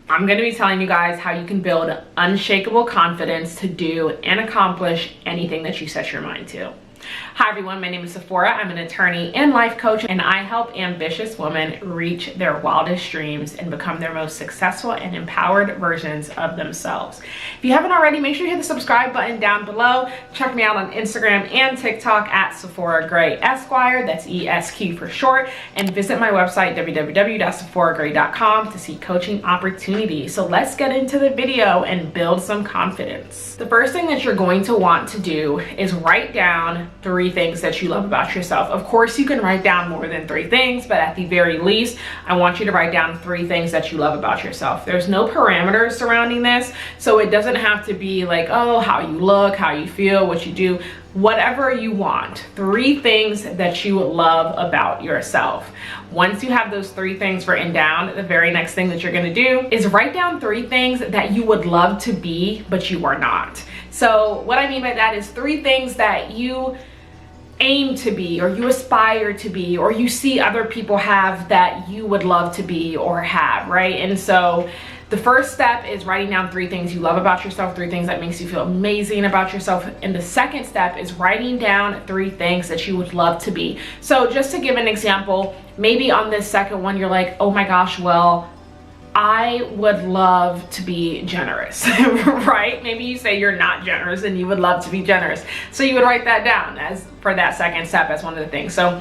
I'm going to be telling you guys how you can build unshakable confidence to do and accomplish anything that you set your mind to. Hi everyone, my name is Sephora. I'm an attorney and life coach, and I help ambitious women reach their wildest dreams and become their most successful and empowered versions of themselves. If you haven't already, make sure you hit the subscribe button down below. Check me out on Instagram and TikTok at Sephora Gray Esquire, that's ESQ for short, and visit my website www.sephoragray.com to see coaching opportunities. So let's get into the video and build some confidence. The first thing that you're going to want to do is write down 3 things that you love about yourself. Of course, you can write down more than 3 things, but at the very least, I want you to write down 3 things that you love about yourself. There's no parameters surrounding this, so it doesn't have to be like, oh, how you look, how you feel, what you do, whatever you want. 3 things that you love about yourself. Once you have those 3 things written down, the very next thing that you're gonna do is write down 3 things that you would love to be, but you are not. So what I mean by that is 3 things that you aim to be, or you aspire to be, or you see other people have that you would love to be or have, right? And so the first step is writing down 3 things you love about yourself, 3 things that makes you feel amazing about yourself. And the second step is writing down 3 things that you would love to be. So just to give an example, maybe on this second one, you're like, oh my gosh, well, I would love to be generous, right? Maybe you say you're not generous and you would love to be generous. So you would write that down as for that second step as one of the things. So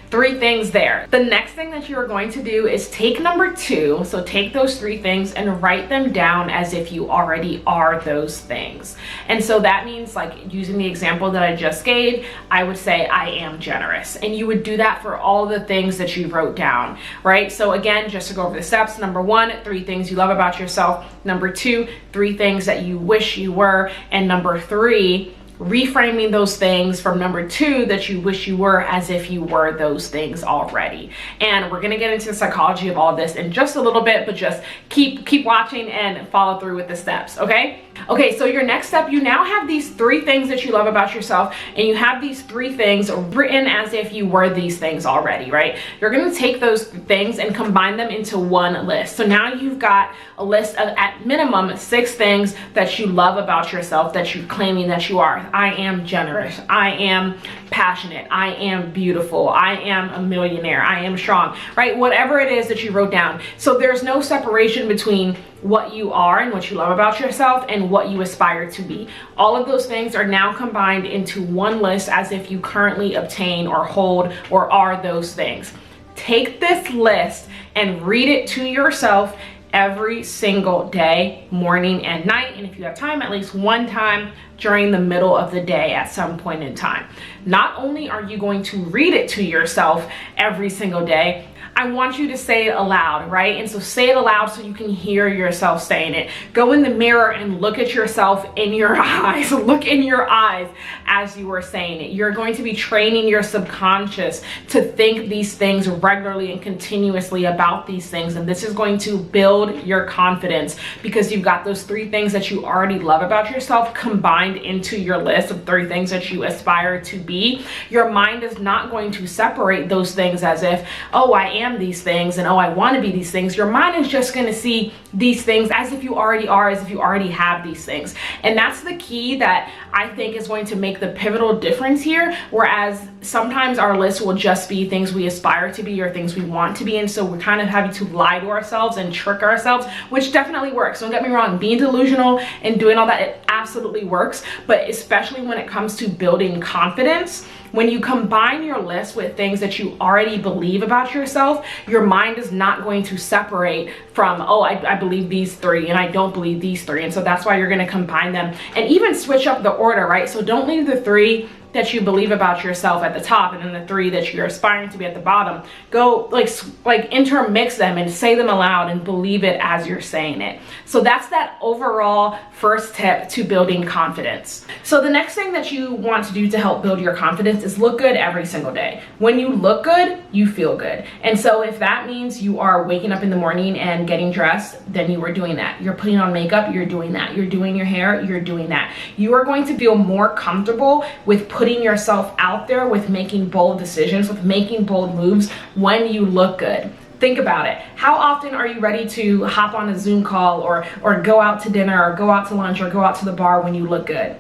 3 things there. The next thing that you are going to do is take number 2. So take those 3 things and write them down as if you already are those things. And so that means, like using the example that I just gave, I would say I am generous. And you would do that for all the things that you wrote down, right? So again, just to go over the steps, number 1, 3 things you love about yourself. Number 2, 3 things that you wish you were. And number 3, reframing those things from number 2 that you wish you were as if you were those things already. And we're gonna get into the psychology of all this in just a little bit, but just keep watching and follow through with the steps, okay? Okay, so your next step, you now have these 3 things that you love about yourself, and you have these 3 things written as if you were these things already, right? You're gonna take those things and combine them into one list. So now you've got a list of at minimum 6 things that you love about yourself that you're claiming that you are. I am generous, I am passionate, I am beautiful, I am a millionaire, I am strong, right? Whatever it is that you wrote down. So there's no separation between what you are and what you love about yourself and what you aspire to be. All of those things are now combined into one list as if you currently obtain or hold or are those things. Take this list and read it to yourself every single day, morning and night, and if you have time, at least one time during the middle of the day at some point in time. Not only are you going to read it to yourself every single day, I want you to say it aloud, right? And so say it aloud so you can hear yourself saying it. Go in the mirror and look at yourself in your eyes. Look in your eyes as you are saying it. You're going to be training your subconscious to think these things regularly and continuously about these things. And this is going to build your confidence because you've got those 3 things that you already love about yourself combined into your list of 3 things that you aspire to be. Your mind is not going to separate those things as if, oh, I am these things and oh, I want to be these things. Your mind is just going to see these things as if you already are, as if you already have these things. And that's the key that I think is going to make the pivotal difference here. Whereas sometimes our list will just be things we aspire to be or things we want to be. And so we're kind of having to lie to ourselves and trick ourselves, which definitely works. Don't get me wrong, being delusional and doing all that, it absolutely works. But especially when it comes to building confidence, when you combine your list with things that you already believe about yourself, your mind is not going to separate from, oh, I believe these 3 and I don't believe these 3. And so that's why you're going to combine them and even switch up the order, right? So don't leave the 3 that you believe about yourself at the top and then the 3 that you're aspiring to be at the bottom. Go like intermix them and say them aloud and believe it as you're saying it. So that's that overall first tip to building confidence. So the next thing that you want to do to help build your confidence is look good every single day. When you look good, you feel good. And so if that means you are waking up in the morning and getting dressed, then you are doing that. You're putting on makeup, you're doing that. You're doing your hair, you're doing that. You are going to feel more comfortable with putting yourself out there, with making bold decisions, with making bold moves when you look good. Think about it. How often are you ready to hop on a Zoom call or go out to dinner or go out to lunch or go out to the bar when you look good?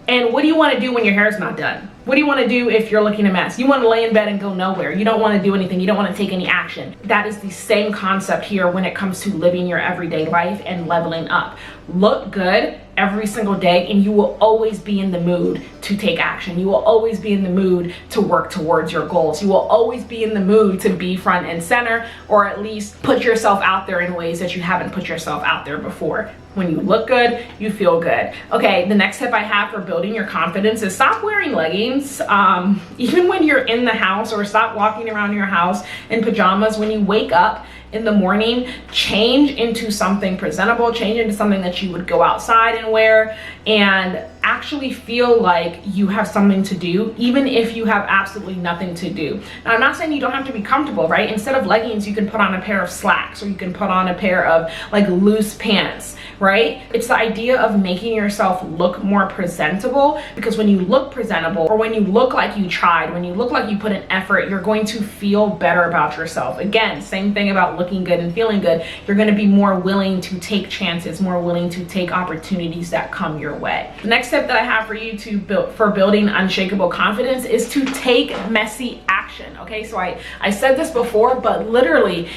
And what do you want to do when your hair's not done? What do you want to do if you're looking a mess? You want to lay in bed and go nowhere. You don't want to do anything. You don't want to take any action. That is the same concept here when it comes to living your everyday life and leveling up. Look good every single day and you will always be in the mood to take action. You will always be in the mood to work towards your goals. You will always be in the mood to be front and center, or at least put yourself out there in ways that you haven't put yourself out there before. When you look good, you feel good. Okay, the next tip I have for building your confidence is stop wearing leggings. Even when you're in the house, or stop walking around your house in pajamas. When you wake up in the morning, change into something presentable, change into something that you would go outside and wear, and actually feel like you have something to do, even if you have absolutely nothing to do. Now, I'm not saying you don't have to be comfortable, right? Instead of leggings, you can put on a pair of slacks, or you can put on a pair of like loose pants, right? It's the idea of making yourself look more presentable, because when you look presentable, or when you look like you tried, when you look like you put an effort, you're going to feel better about yourself. Again, same thing about looking good and feeling good. You're going to be more willing to take chances, more willing to take opportunities that come your way. The next tip that I have for you for building unshakable confidence is to take messy action. Okay, so I said this before, but literally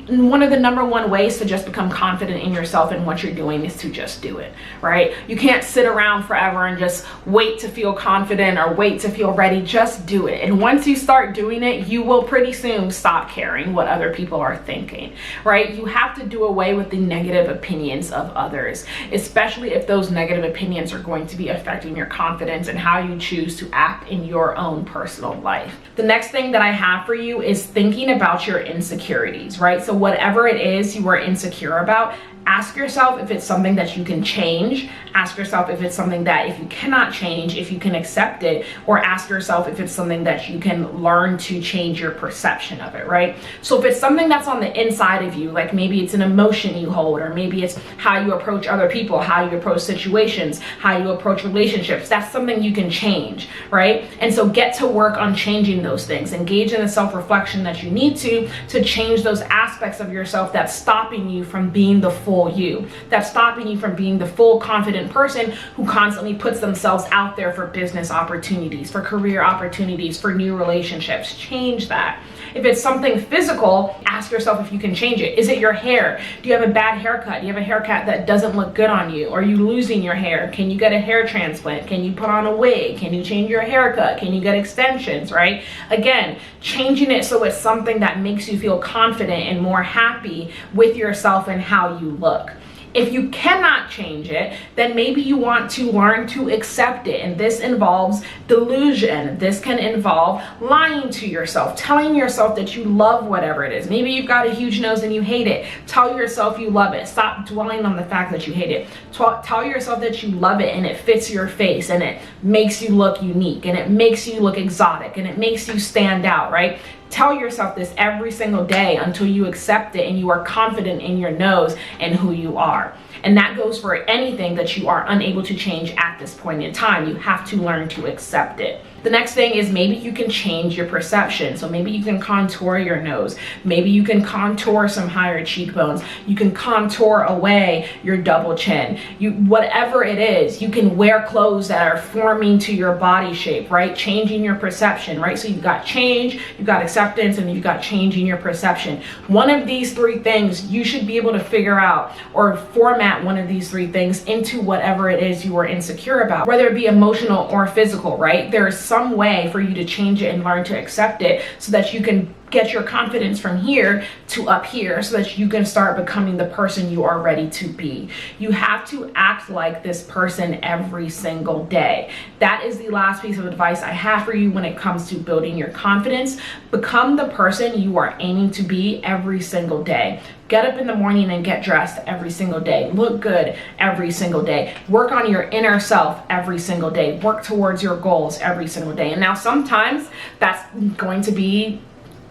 one of the number one ways to just become confident in yourself and what you're doing is to just do it, right? You can't sit around forever and just wait to feel confident or wait to feel ready. Just do it. And once you start doing it, you will pretty soon stop caring what other people are thinking, right? You have to do away with the negative opinions of others, especially if those negative opinions are going to be affecting your confidence and how you choose to act in your own personal life. The next thing that I have for you is thinking about your insecurities, right? So whatever it is you are insecure about, ask yourself if it's something that you can change. Ask yourself if it's something that if you cannot change, if you can accept it, or ask yourself if it's something that you can learn to change your perception of it, right? So if it's something that's on the inside of you, like maybe it's an emotion you hold, or maybe it's how you approach other people, how you approach situations, how you approach relationships, that's something you can change, right? And so get to work on changing those things. Engage in the self-reflection that you need to change those aspects of yourself that's stopping you from being the full you, that's stopping you from being the full confident person who constantly puts themselves out there for business opportunities, for career opportunities, for new relationships. Change that. If it's something physical, ask yourself if you can change it. Is it your hair? Do you have a bad haircut? Do you have a haircut that doesn't look good on you? Are you losing your hair? Can you get a hair transplant? Can you put on a wig? Can you change your haircut? Can you get extensions, right? Again, changing it so it's something that makes you feel confident and more happy with yourself and how you look. If you cannot change it, then maybe you want to learn to accept it. And this involves delusion. This can involve lying to yourself, telling yourself that you love whatever it is. Maybe you've got a huge nose and you hate it. Tell yourself you love it. Stop dwelling on the fact that you hate it. Tell yourself that you love it and it fits your face and it makes you look unique and it makes you look exotic and it makes you stand out, right? Tell yourself this every single day until you accept it and you are confident in your nose and who you are. And that goes for anything that you are unable to change at this point in time. You have to learn to accept it. The next thing is maybe you can change your perception. So maybe you can contour your nose. Maybe you can contour some higher cheekbones. You can contour away your double chin. Whatever it is, you can wear clothes that are forming to your body shape, right? Changing your perception, right? So you've got change, you've got acceptance, and you've got changing your perception. One of these three things you should be able to figure out or format one of these three things into whatever it is you are insecure about, whether it be emotional or physical, right? There is some way for you to change it and learn to accept it so that you can get your confidence from here to up here so that you can start becoming the person you are ready to be. You have to act like this person every single day. That is the last piece of advice I have for you when it comes to building your confidence. Become the person you are aiming to be every single day. Get up in the morning and get dressed every single day. Look good every single day. Work on your inner self every single day. Work towards your goals every single day. And now sometimes that's going to be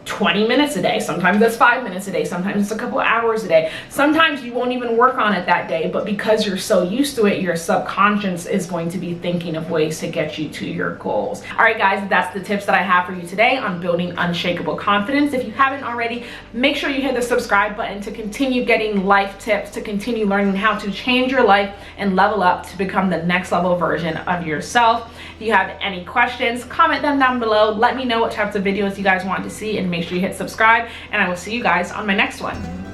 20 minutes a day. Sometimes that's 5 minutes a day. Sometimes it's a couple hours a day. Sometimes you won't even work on it that day, but because you're so used to it, your subconscious is going to be thinking of ways to get you to your goals. All right, guys, that's the tips that I have for you today on building unshakable confidence. If you haven't already, make sure you hit the subscribe button to continue getting life tips, to continue learning how to change your life and level up to become the next level version of yourself. If you have any questions, comment them down below. Let me know what types of videos you guys want to see, and make sure you hit subscribe, and I will see you guys on my next one.